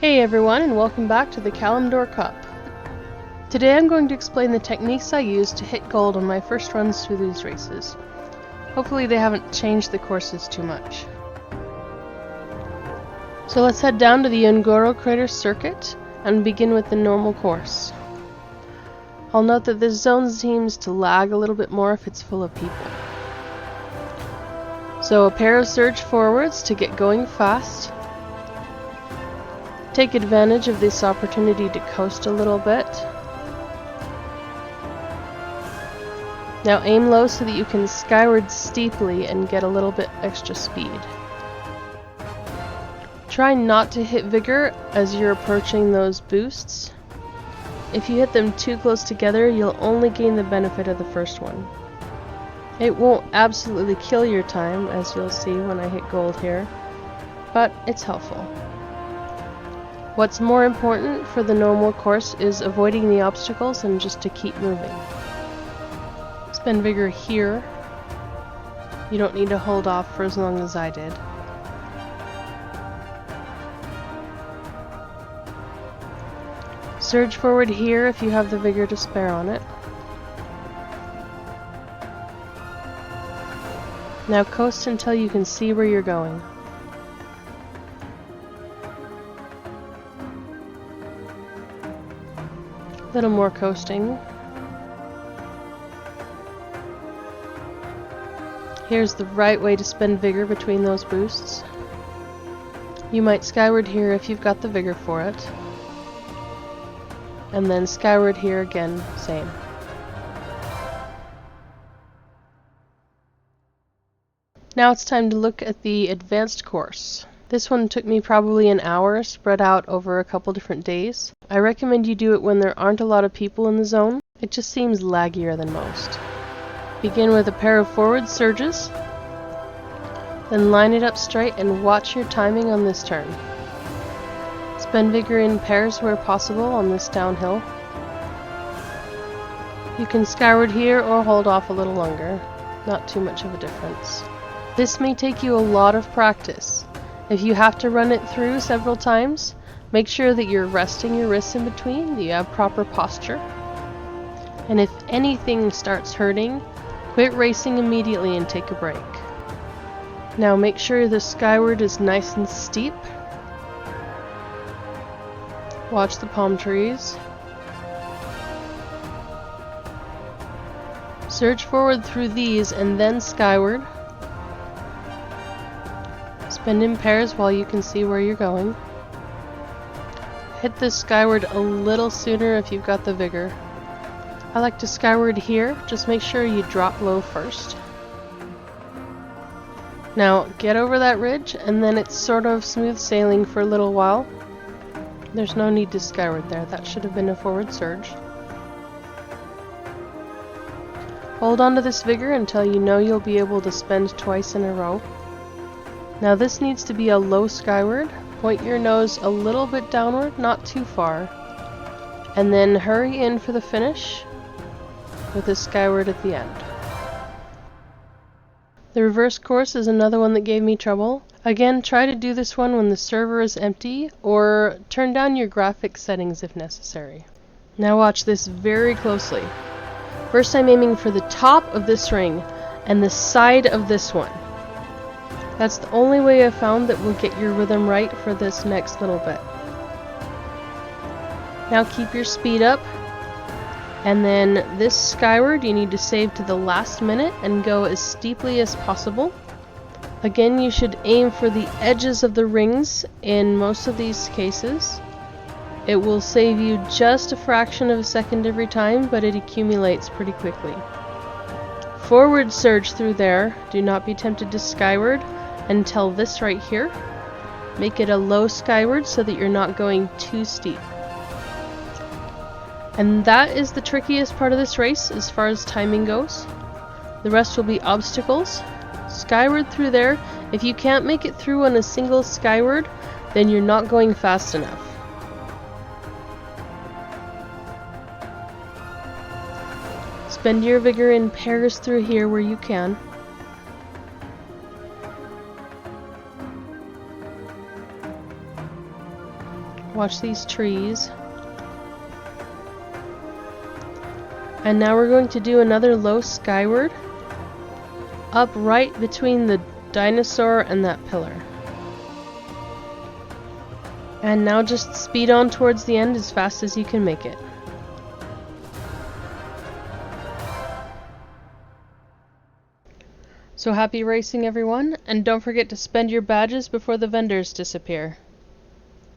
Hey everyone, and welcome back to the Kalimdor Cup. Today I'm going to explain the techniques I used to hit gold on my first runs through these races. Hopefully they haven't changed the courses too much. So let's head down to the Ngoro Crater Circuit and begin with the normal course. I'll note that this zone seems to lag a little bit more if it's full of people. So a pair of surge forwards to get going fast. Take advantage of this opportunity to coast a little bit. Now aim low so that you can skyward steeply and get a little bit extra speed. Try not to hit vigor as you're approaching those boosts. If you hit them too close together, you'll only gain the benefit of the first one. It won't absolutely kill your time, as you'll see when I hit gold here, but it's helpful. What's more important for the normal course is avoiding the obstacles and just to keep moving. Spend vigor here. You don't need to hold off for as long as I did. Surge forward here if you have the vigor to spare on it. Now coast until you can see where you're going. A little more coasting. Here's the right way to spend vigor between those boosts. You might skyward here if you've got the vigor for it. And then skyward here again, same. Now it's time to look at the advanced course. This one took me probably an hour, spread out over a couple different days. I recommend you do it when there aren't a lot of people in the zone. It just seems laggier than most. Begin with a pair of forward surges, then line it up straight and watch your timing on this turn. Spend vigor in pairs where possible on this downhill. You can skyward here or hold off a little longer. Not too much of a difference. This may take you a lot of practice. If you have to run it through several times, make sure that you're resting your wrists in between, that you have proper posture. And if anything starts hurting, quit racing immediately and take a break. Now make sure the skyward is nice and steep. Watch the palm trees. Surge forward through these and then skyward. Spend in pairs while you can see where you're going. Hit the skyward a little sooner if you've got the vigor. I like to skyward here, just make sure you drop low first. Now get over that ridge and then it's sort of smooth sailing for a little while. There's no need to skyward there, that should have been a forward surge. Hold on to this vigor until you know you'll be able to spend twice in a row. Now this needs to be a low skyward. Point your nose a little bit downward, not too far. And then hurry in for the finish with a skyward at the end. The reverse course is another one that gave me trouble. Again, try to do this one when the server is empty, or turn down your graphics settings if necessary. Now watch this very closely. First I'm aiming for the top of this ring and the side of this one. That's the only way I've found that will get your rhythm right for this next little bit. Now keep your speed up, and then this skyward you need to save to the last minute and go as steeply as possible. Again, you should aim for the edges of the rings in most of these cases. It will save you just a fraction of a second every time, but it accumulates pretty quickly. Forward surge through there. Do not be tempted to skyward until this right here. Make it a low skyward so that you're not going too steep. And that is the trickiest part of this race as far as timing goes. The rest will be obstacles. Skyward through there. If you can't make it through on a single skyward, then you're not going fast enough. Spend your vigor in pairs through here where you can. Watch these trees. And now we're going to do another low skyward, up right between the dinosaur and that pillar. And now just speed on towards the end as fast as you can make it. So happy racing, everyone, and don't forget to spend your badges before the vendors disappear.